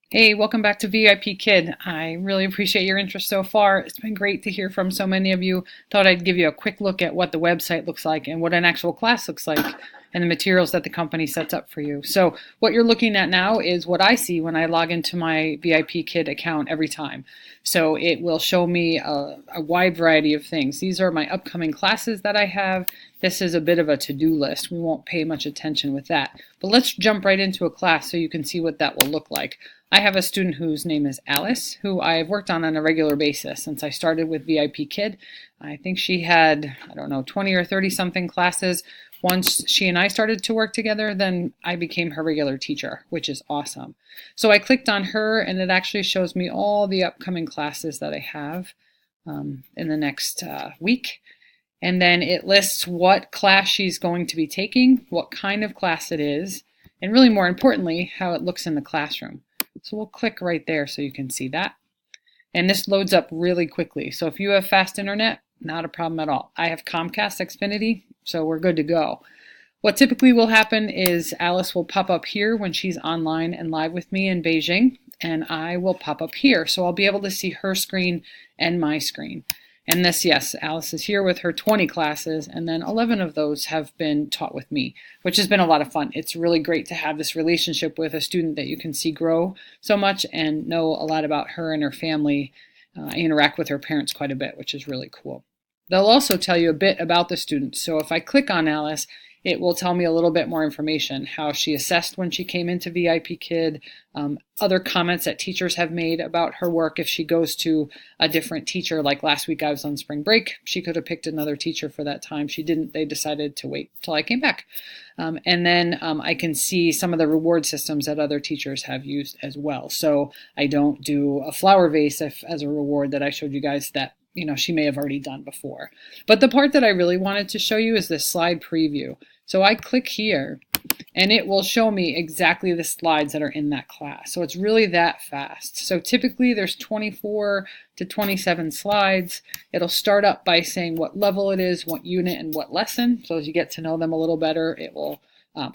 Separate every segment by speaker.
Speaker 1: Hey, welcome back to VIP Kid. I really appreciate your interest so far. It's been great to hear from so many of you. Thought I'd give you a quick look at what the website looks like and what an actual class looks like and the materials that the company sets up for you. So, what you're looking at now is what I see when I log into my VIP Kid account every time. So, it will show me a wide variety of things. These are my upcoming classes that I have. This is a bit of a to-do list. We won't pay much attention with that. But let's jump right into a class so you can see what that will look like. I have a student whose name is Alice, who I've worked on a regular basis since I started with VIP Kid. I think she had, I don't know, 20 or 30 something classes. Once she and I started to work together, then I became her regular teacher, which is awesome. So I clicked on her and it actually shows me all the upcoming classes that I have in the next week. And then it lists what class she's going to be taking, what kind of class it is, and really more importantly, how it looks in the classroom. So we'll click right there so you can see that. And this loads up really quickly. So if you have fast internet, not a problem at all. I have Comcast Xfinity, so we're good to go. What typically will happen is Alice will pop up here when she's online and live with me in Beijing, and I will pop up here. So I'll be able to see her screen and my screen. And this, yes, Alice is here with her 20 classes, and then 11 of those have been taught with me, which has been a lot of fun. It's really great to have this relationship with a student that you can see grow so much and know a lot about her and her family. I interact with her parents quite a bit, which is really cool. They'll also tell you a bit about the student. So if I click on Alice, it will tell me a little bit more information, how she assessed when she came into VIP Kid, other comments that teachers have made about her work. If she goes to a different teacher, like last week I was on spring break, she could have picked another teacher for that time. She didn't. They decided to wait till I came back. And then I can see some of the reward systems that other teachers have used as well. So I don't do a flower vase as a reward that I showed you guys that she may have already done before. But the part that I really wanted to show you is this slide preview. So I click here and it will show me exactly the slides that are in that class. So it's really that fast. So typically there's 24 to 27 slides. It'll start up by saying what level it is, what unit, and what lesson. So as you get to know them a little better, it will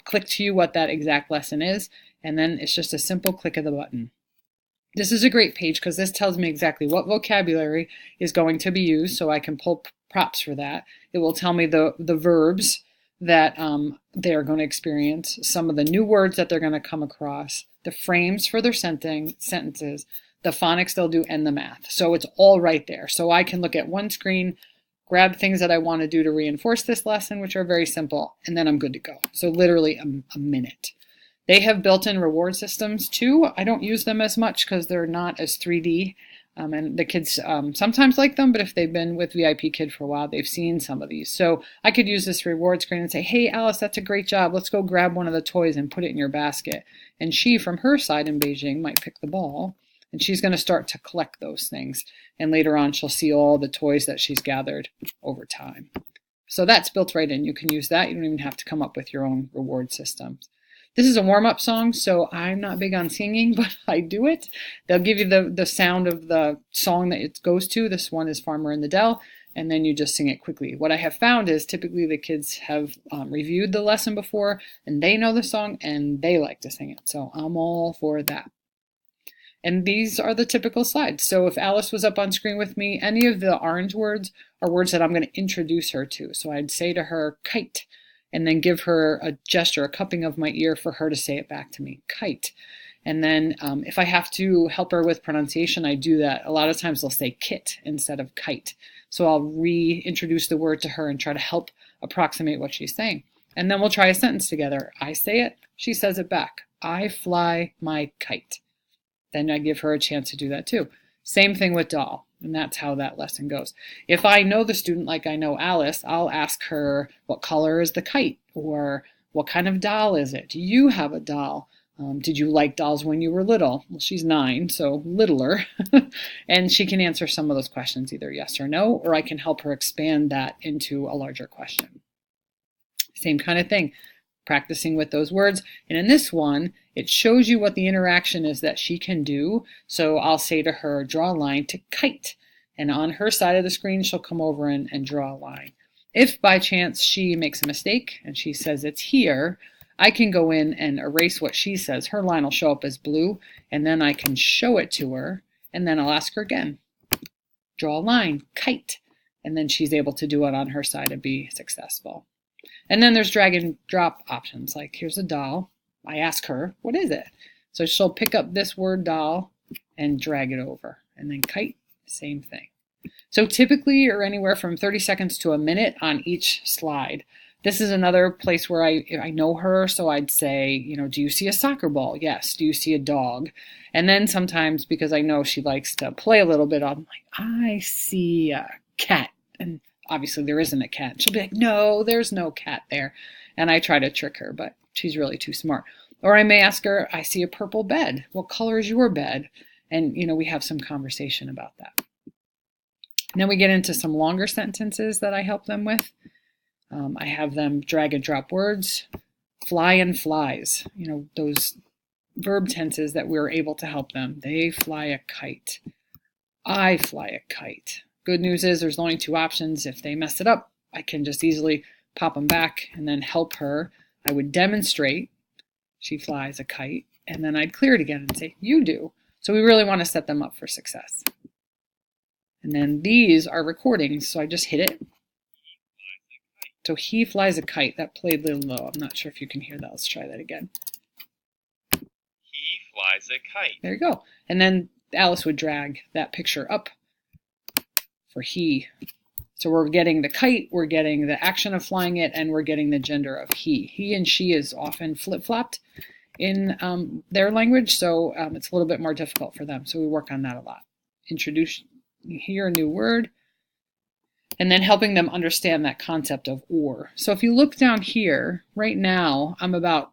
Speaker 1: click to you what that exact lesson is. And then it's just a simple click of the button. This is a great page because this tells me exactly what vocabulary is going to be used, so I can pull props for that. It will tell me the verbs that they are going to experience, some of the new words that they're going to come across, the frames for their sentences, the phonics they'll do, and the math. So it's all right there. So I can look at one screen, grab things that I want to do to reinforce this lesson, which are very simple, and then I'm good to go. So literally a minute. They have built-in reward systems too. I don't use them as much because they're not as 3D. And the kids sometimes like them, but if they've been with VIP Kid for a while, they've seen some of these. So I could use this reward screen and say, hey, Alice, that's a great job. Let's go grab one of the toys and put it in your basket. And she, from her side in Beijing, might pick the ball. And she's going to start to collect those things. And later on, she'll see all the toys that she's gathered over time. So that's built right in. You can use that. You don't even have to come up with your own reward systems. This is a warm-up song, so I'm not big on singing, but I do it. They'll give you the sound of the song that it goes to. This one is Farmer in the Dell, and then you just sing it quickly. What I have found is typically the kids have reviewed the lesson before, and they know the song, and they like to sing it. So I'm all for that. And these are the typical slides. So if Alice was up on screen with me, any of the orange words are words that I'm going to introduce her to. So I'd say to her, kite, and then give her a gesture, a cupping of my ear for her to say it back to me, kite. And then if I have to help her with pronunciation, I do that. A lot of times they'll say kit instead of kite. So I'll reintroduce the word to her and try to help approximate what she's saying. And then we'll try a sentence together. I say it, she says it back. I fly my kite. Then I give her a chance to do that too. Same thing with doll. And that's how that lesson goes. If I know the student like I know Alice, I'll ask her, what color is the kite? Or what kind of doll is it? Do you have a doll? Did you like dolls when you were little? Well, she's 9, so littler. And she can answer some of those questions, either yes or no, or I can help her expand that into a larger question. Same kind of thing, practicing with those words. And in this one, it shows you what the interaction is that she can do. So I'll say to her, draw a line to kite. And on her side of the screen, she'll come over and draw a line. If by chance she makes a mistake and she says it's here, I can go in and erase what she says. Her line will show up as blue, and then I can show it to her, and then I'll ask her again. Draw a line, kite, and then she's able to do it on her side and be successful. And then there's drag and drop options, like here's a doll. I ask her, what is it? So she'll pick up this word doll and drag it over. And then kite, same thing. So typically you're anywhere from 30 seconds to a minute on each slide. This is another place where I know her, so I'd say, do you see a soccer ball? Yes. Do you see a dog? And then sometimes, because I know she likes to play a little bit, I'm like, I see a cat. And obviously there isn't a cat. She'll be like, no, there's no cat there. And I try to trick her, but she's really too smart. Or I may ask her, I see a purple bed. What color is your bed? And, we have some conversation about that. And then we get into some longer sentences that I help them with. I have them drag and drop words, fly and flies, those verb tenses that we're able to help them. They fly a kite. I fly a kite. Good news is there's only 2 options. If they mess it up, I can just easily pop them back and then help her. I would demonstrate she flies a kite, and then I'd clear it again and say, you do. So we really want to set them up for success. And then these are recordings, so I just hit it. So he flies a kite. That played a little low. I'm not sure if you can hear that. Let's try that again.
Speaker 2: He flies a kite.
Speaker 1: There you go. And then Alice would drag that picture up for he. So we're getting the kite, we're getting the action of flying it, and we're getting the gender of he. He and she is often flip-flopped in their language, so it's a little bit more difficult for them. So we work on that a lot. Introduce, hear a new word, and then helping them understand that concept of or. So if you look down here, right now, I'm about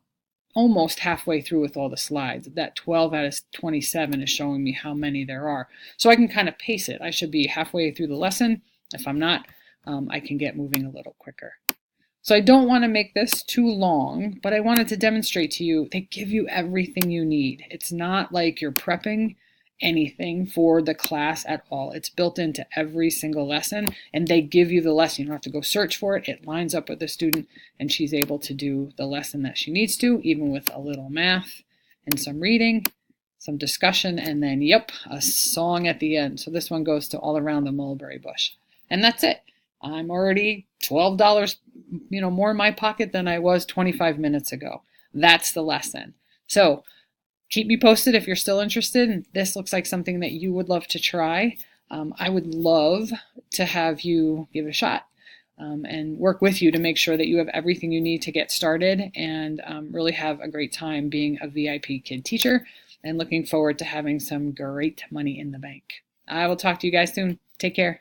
Speaker 1: almost halfway through with all the slides. That 12 out of 27 is showing me how many there are. So I can kind of pace it. I should be halfway through the lesson. If I'm not, I can get moving a little quicker. So I don't want to make this too long, but I wanted to demonstrate to you, they give you everything you need. It's not like you're prepping anything for the class at all. It's built into every single lesson, and they give you the lesson. You don't have to go search for it. It lines up with the student, and she's able to do the lesson that she needs to, even with a little math and some reading, some discussion, and then, yep, a song at the end. So this one goes to All Around the Mulberry Bush. And that's it. I'm already $12, more in my pocket than I was 25 minutes ago. That's the lesson. So keep me posted if you're still interested. This looks like something that you would love to try. I would love to have you give it a shot and work with you to make sure that you have everything you need to get started and really have a great time being a VIP Kid teacher, and looking forward to having some great money in the bank. I will talk to you guys soon. Take care.